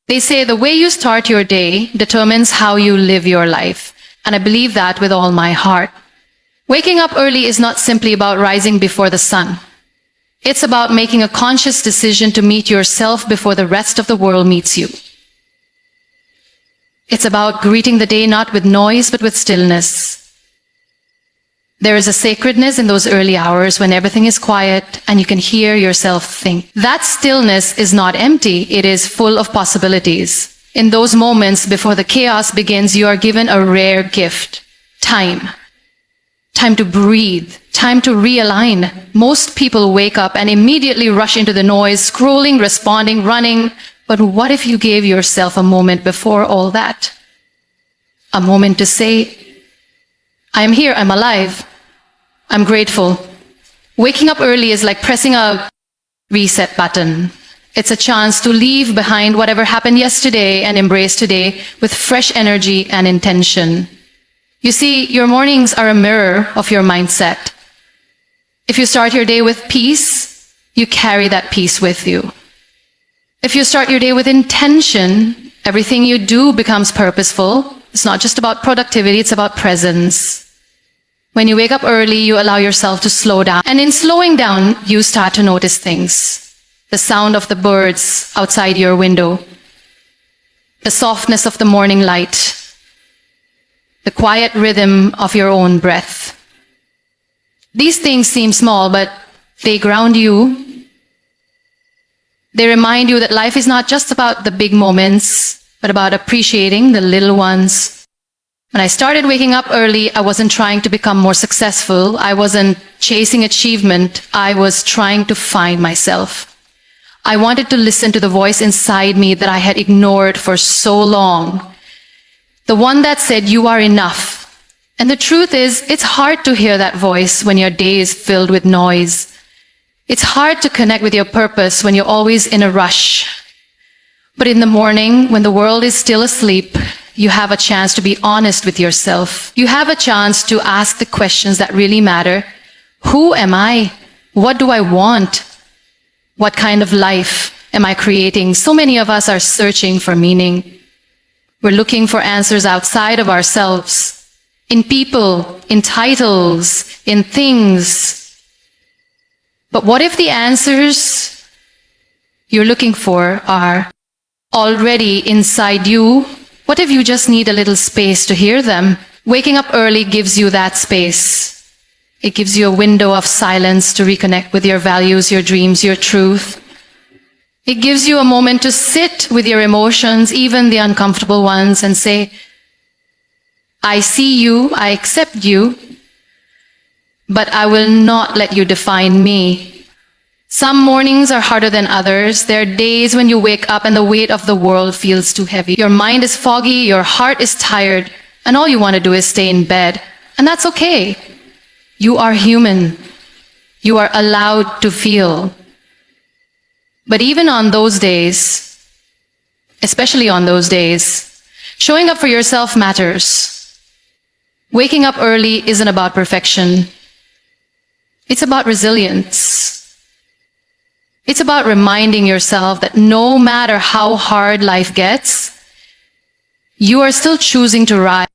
They say the way you start your day determines how you live your life. And I believe that with all my heart. Waking up early is not simply about rising before the sun. It's about making a conscious decision to meet yourself before the rest of the world meets you. It's about greeting the day not with noise, but with stillness. There is a sacredness in those early hours when everything is quiet and you can hear yourself think. That stillness is not empty, it is full of possibilities. In those moments before the chaos begins, you are given a rare gift: time. Time to breathe, time to realign. Most people wake up and immediately rush into the noise, scrolling, responding, running. But what if you gave yourself a moment before all that? A moment to say, I am here, I'm alive, I'm grateful. Waking up early is like pressing a reset button. It's a chance to leave behind whatever happened yesterday and embrace today with fresh energy and intention. You see, your mornings are a mirror of your mindset. If you start your day with peace, you carry that peace with you. If you start your day with intention, everything you do becomes purposeful. It's not just about productivity, it's about presence. When you wake up early, you allow yourself to slow down. And in slowing down, you start to notice things. The sound of the birds outside your window, the softness of the morning light, the quiet rhythm of your own breath. These things seem small, but they ground you. They remind you that life is not just about the big moments, but about appreciating the little ones. When I started waking up early, I wasn't trying to become more successful. I wasn't chasing achievement. I was trying to find myself. I wanted to listen to the voice inside me that I had ignored for so long. The one that said, you are enough. And the truth is, it's hard to hear that voice when your day is filled with noise. It's hard to connect with your purpose when you're always in a rush. But in the morning, when the world is still asleep, you have a chance to be honest with yourself. You have a chance to ask the questions that really matter. Who am I? What do I want? What kind of life am I creating? So many of us are searching for meaning. We're looking for answers outside of ourselves, in people, in titles, in things. But what if the answers you're looking for are already inside you? What if you just need a little space to hear them? Waking up early gives you that space. It gives you a window of silence to reconnect with your values, your dreams, your truth. It gives you a moment to sit with your emotions, even the uncomfortable ones, and say, I see you, I accept you, but I will not let you define me. Some mornings are harder than others. There are days when you wake up and the weight of the world feels too heavy. Your mind is foggy, your heart is tired, and all you want to do is stay in bed. And that's okay. You are human. You are allowed to feel. But even on those days, especially on those days, showing up for yourself matters. Waking up early isn't about perfection. It's about resilience. It's about reminding yourself that no matter how hard life gets, you are still choosing to rise.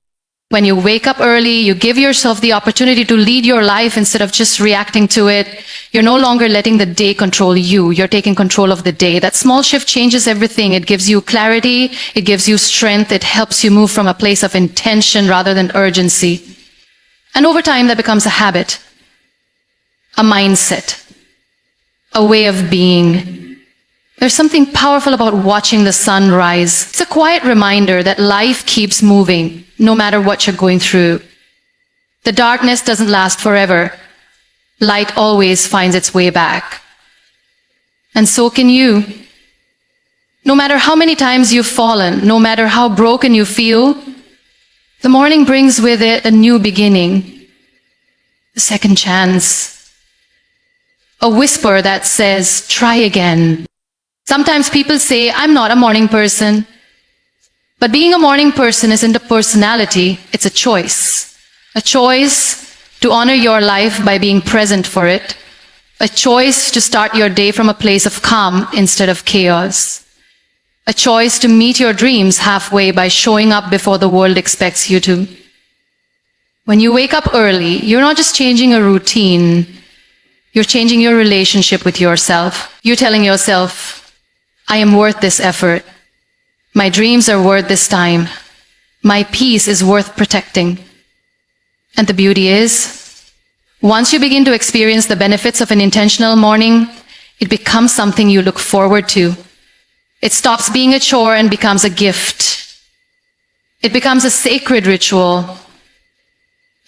When you wake up early, you give yourself the opportunity to lead your life instead of just reacting to it. You're no longer letting the day control you. You're taking control of the day. That small shift changes everything. It gives you clarity. It gives you strength. It helps you move from a place of intention rather than urgency. And over time, that becomes a habit, a mindset, a way of being. There's something powerful about watching the sun rise. It's a quiet reminder that life keeps moving, no matter what you're going through. The darkness doesn't last forever. Light always finds its way back. And so can you. No matter how many times you've fallen, no matter how broken you feel, the morning brings with it a new beginning, a second chance. A whisper that says, try again. Sometimes people say, I'm not a morning person. But being a morning person isn't a personality, it's a choice. A choice to honor your life by being present for it. A choice to start your day from a place of calm instead of chaos. A choice to meet your dreams halfway by showing up before the world expects you to. When you wake up early, you're not just changing a routine, you're changing your relationship with yourself. You're telling yourself, I am worth this effort. My dreams are worth this time. My peace is worth protecting. And the beauty is, once you begin to experience the benefits of an intentional morning, it becomes something you look forward to. It stops being a chore and becomes a gift. It becomes a sacred ritual,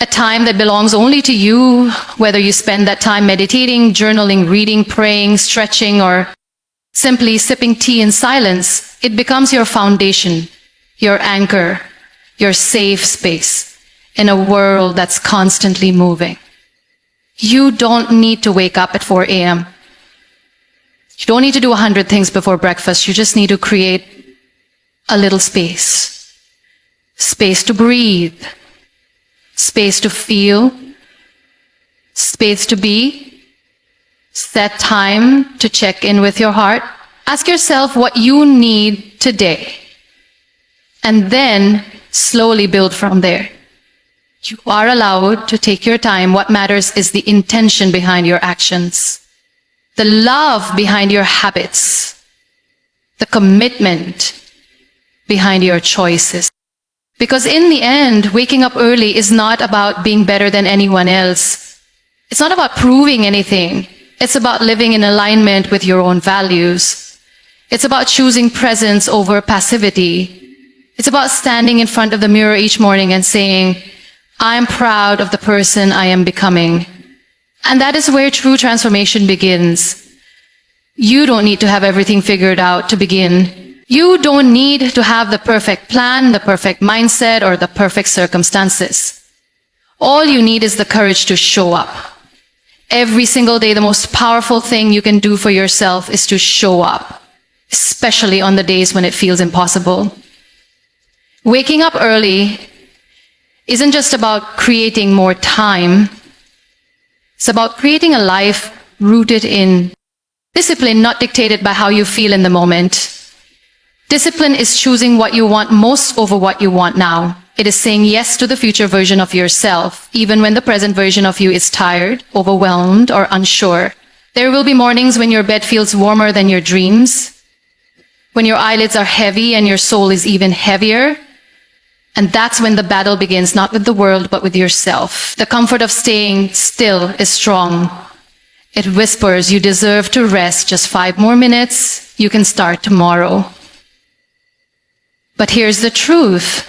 a time that belongs only to you, whether you spend that time meditating, journaling, reading, praying, stretching, or simply sipping tea in silence. It becomes your foundation, your anchor, your safe space in a world that's constantly moving. You don't need to wake up at 4 a.m. You don't need to do 100 things before breakfast. You just need to create a little space. Space to breathe. Space to feel. Space to be. Set time to check in with your heart. Ask yourself what you need today. And then slowly build from there. You are allowed to take your time. What matters is the intention behind your actions. The love behind your habits, the commitment behind your choices. Because in the end, waking up early is not about being better than anyone else. It's not about proving anything. It's about living in alignment with your own values. It's about choosing presence over passivity. It's about standing in front of the mirror each morning and saying, I'm proud of the person I am becoming. And that is where true transformation begins. You don't need to have everything figured out to begin. You don't need to have the perfect plan, the perfect mindset, or the perfect circumstances. All you need is the courage to show up. Every single day, the most powerful thing you can do for yourself is to show up, especially on the days when it feels impossible. Waking up early isn't just about creating more time. It's about creating a life rooted in discipline, not dictated by how you feel in the moment. Discipline is choosing what you want most over what you want now. It is saying yes to the future version of yourself, even when the present version of you is tired, overwhelmed, or unsure. There will be mornings when your bed feels warmer than your dreams, when your eyelids are heavy and your soul is even heavier. And that's when the battle begins, not with the world, but with yourself. The comfort of staying still is strong. It whispers, you deserve to rest just 5 more minutes. You can start tomorrow. But here's the truth.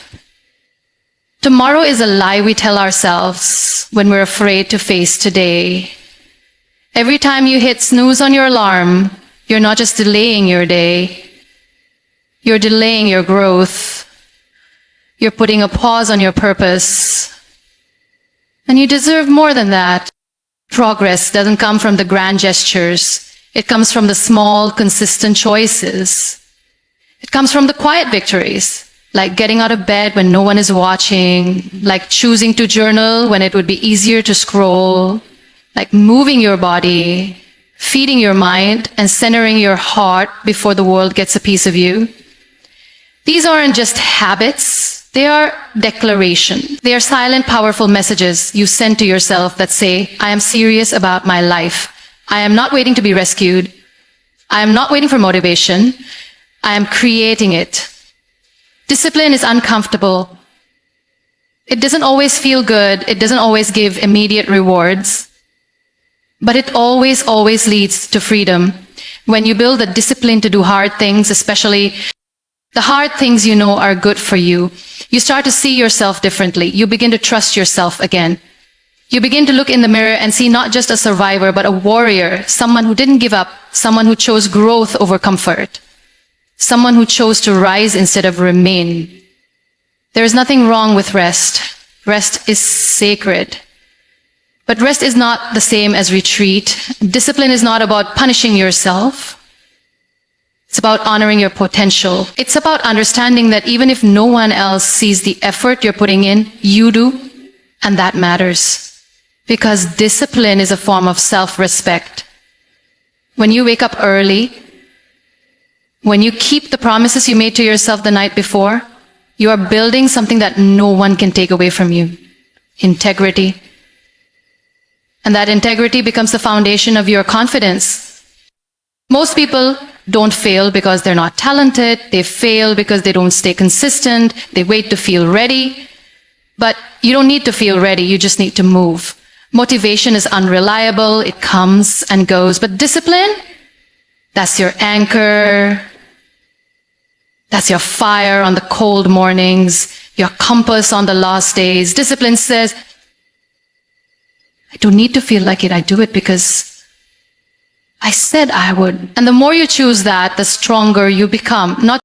Tomorrow is a lie we tell ourselves when we're afraid to face today. Every time you hit snooze on your alarm, you're not just delaying your day. You're delaying your growth. You're putting a pause on your purpose. And you deserve more than that. Progress doesn't come from the grand gestures. It comes from the small, consistent choices. It comes from the quiet victories, like getting out of bed when no one is watching, like choosing to journal when it would be easier to scroll, like moving your body, feeding your mind, and centering your heart before the world gets a piece of you. These aren't just habits. They are declaration. They are silent, powerful messages you send to yourself that say, I am serious about my life. I am not waiting to be rescued. I am not waiting for motivation. I am creating it. Discipline is uncomfortable. It doesn't always feel good. It doesn't always give immediate rewards. But it always leads to freedom. When you build a discipline to do hard things, especially the hard things you know are good for you, you start to see yourself differently. You begin to trust yourself again. You begin to look in the mirror and see not just a survivor, but a warrior, someone who didn't give up, someone who chose growth over comfort, someone who chose to rise instead of remain. There is nothing wrong with rest. Rest is sacred. But rest is not the same as retreat. Discipline is not about punishing yourself. It's about honoring your potential. It's about understanding that even if no one else sees the effort you're putting in, you do, and that matters. Because discipline is a form of self-respect. When you wake up early, When you keep the promises you made to yourself the night before, you are building something that no one can take away from you. Integrity. And that integrity becomes the foundation of your confidence. Most people don't fail because they're not talented. They fail because they don't stay consistent. They wait to feel ready. But you don't need to feel ready. You just need to move. Motivation is unreliable. It comes and goes. But discipline, that's your anchor. That's your fire on the cold mornings, your compass on the last days. Discipline says, I don't need to feel like it. I do it because I said I would. And the more you choose that, the stronger you become. Not